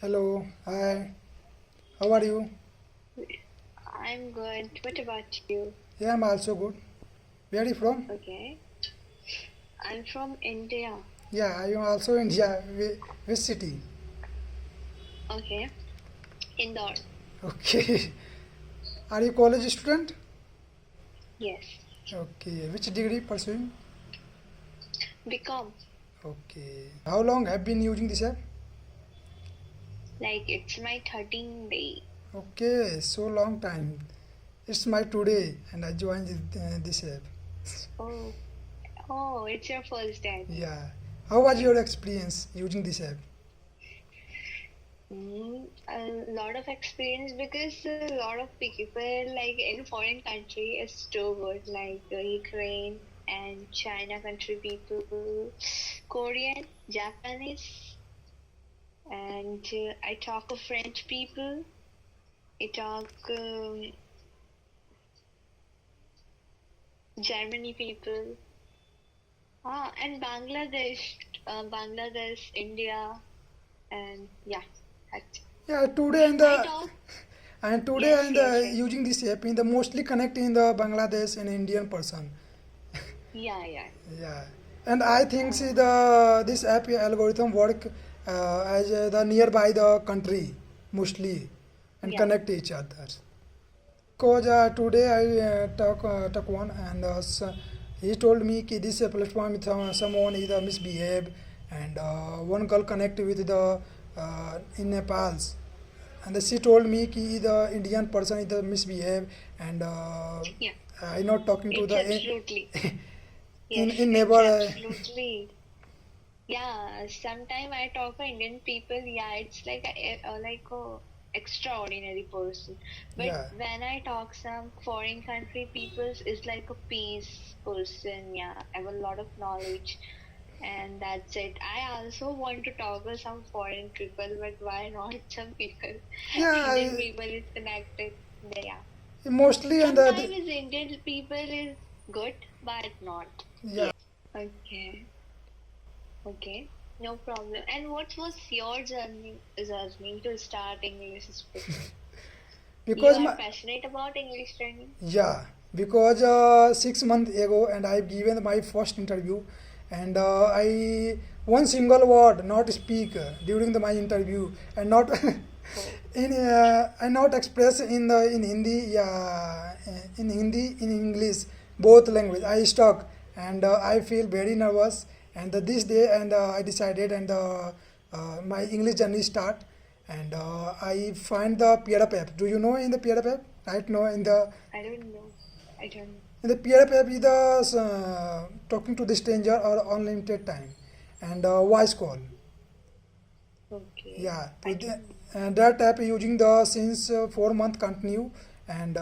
Hello, hi, how are you? I'm good. What about you? Yeah, I'm also good. Where are you from? Okay. I'm from India. Yeah, I am also India. Which city? Okay. Indore. Okay. Are you college student? Yes. Okay. Which degree pursuing? Become. Okay. How long have been using this app? Like it's my 13th day. Okay, so long time. It's my today, and I joined this app. Oh. Oh, it's your first day, I think. Yeah. How was your experience using this app? A lot of experience because a lot of people like in foreign country is too good, like Ukraine and China country people, Korean, Japanese, and I talk of French people. I talk Germany people. And Bangladesh, India, and yeah, that's it. Yeah, today and I the talk. and today Yes, and yes, yes. using this app in the mostly connect in the Bangladesh and Indian person. Yeah, yeah. Yeah, and I think see Uh, the this app algorithm work as the nearby the country mostly and yeah, connect each other. Cause today I talk one and he told me कि this platform with someone either misbehave and one girl connect with the in Nepal's and she told me कि the Indian person either misbehave and yeah. I not talking to It's the absolutely. Yes, in it's neighbor. absolutely. Yeah, sometime I talk to Indian people. Yeah, it's like a extraordinary person. But Yeah. when I talk some foreign country peoples, is like a peace person. Yeah, I have a lot of knowledge, and that's it. I also want to talk with some foreign people, but why not some people? Indian Yeah, people is connected. Yeah, mostly and sometimes Indian people is good, but not. yeah, Okay. Okay, no problem. And what was your journey to start English speaking? You because are my passionate about English learning? yeah, because 6 months ago and I've given my first interview and I one single word not speak during my interview and not Oh, in I not express in the in Hindi, yeah, in Hindi, in English, both language I stuck and I feel very nervous and this day and I decided and my English journey start and I find the peer up app. Do you know in the peer up app? Right now I don't know. I don't know. in the peer up app is the talking to the stranger or unlimited time and voice call. Okay, Yeah, I to the, don't know. and that app using the since 4 month continue and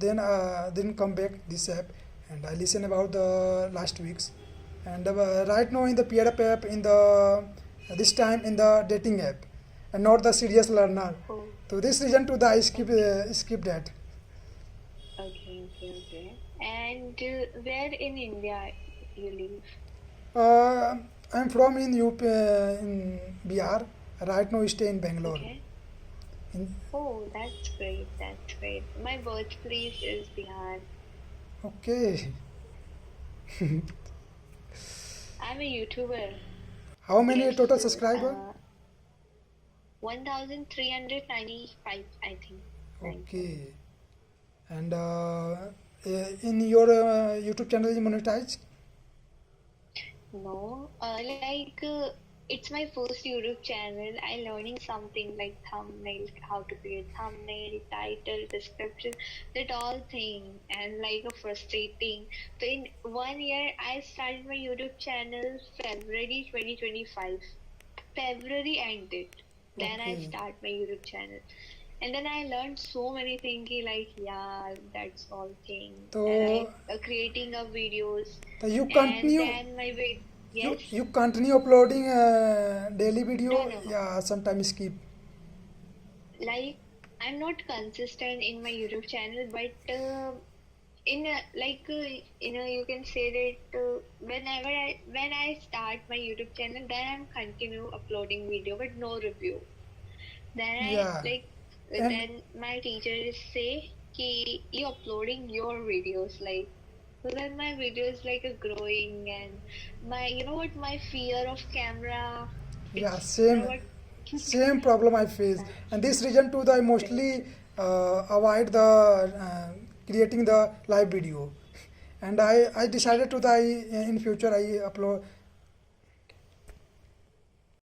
then come back this app and I listen about the last weeks and right now in the peer up app in the this time in the dating app and not the serious learner. Oh, So this reason to the I okay, skip that. okay. And where in India you live? Uh, I'm from in UP in Bihar. Right now stay in Bangalore. Okay. In, Oh, that's great. That's great. My birthplace is Bihar. okay. I'm a YouTuber. How many Yes, total subscriber? 1,395, I think. 95. Okay. And in your YouTube channel is monetized? No, it's my first YouTube channel. I learning something like thumbnail, how to create thumbnail, title, description, that all thing, and like a frustrating. So in 1 year, I started my YouTube channel February 2025. February ended. Then I Okay. start my YouTube channel. And then I learned so many things like yeah, that's all thing. And So I creating of videos you and continue then my you yes, you continue uploading daily no, video? no, no. Yeah, sometimes skip. Like I'm not consistent in my YouTube channel, but you can say that when I start my YouTube channel, then I'm continue uploading video, but no review. Then I Yeah, like and then my teacher is say ki you uploading your videos like so then my videos like are growing and my you know what my fear of camera yeah, it's you know what same problem I face, and this reason too, the I mostly avoid the creating the live video, and I decided to the in future I upload